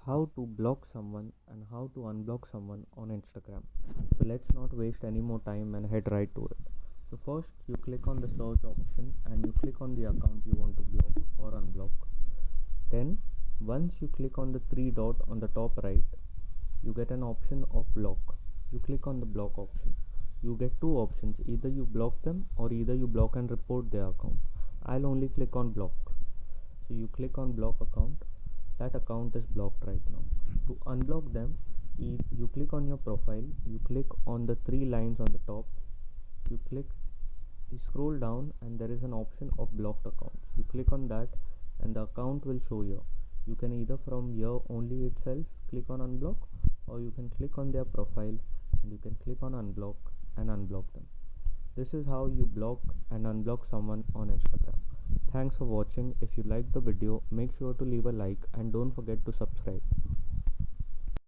how to block someone and how to unblock someone on Instagram. So let's not waste any more time and head right to it. So first you click on the search option and you click on the account you want to block or unblock. Then once you click on the three dot on the top right, you get an option of block. You click on the block option. You get two options, either you block them or either you block and report their account. I'll only click on block. So you click on block account. That account is blocked right now. To unblock them, you click on your profile, you click on the three lines on the top, you scroll down and there is an option of blocked accounts. You click on that and the account will show here. You can either from here only itself click on unblock, or you can click on their profile and you can click on unblock and unblock them. This is how you block and unblock someone on Instagram. Thanks for watching. If you liked the video, make sure to leave a like and don't forget to subscribe.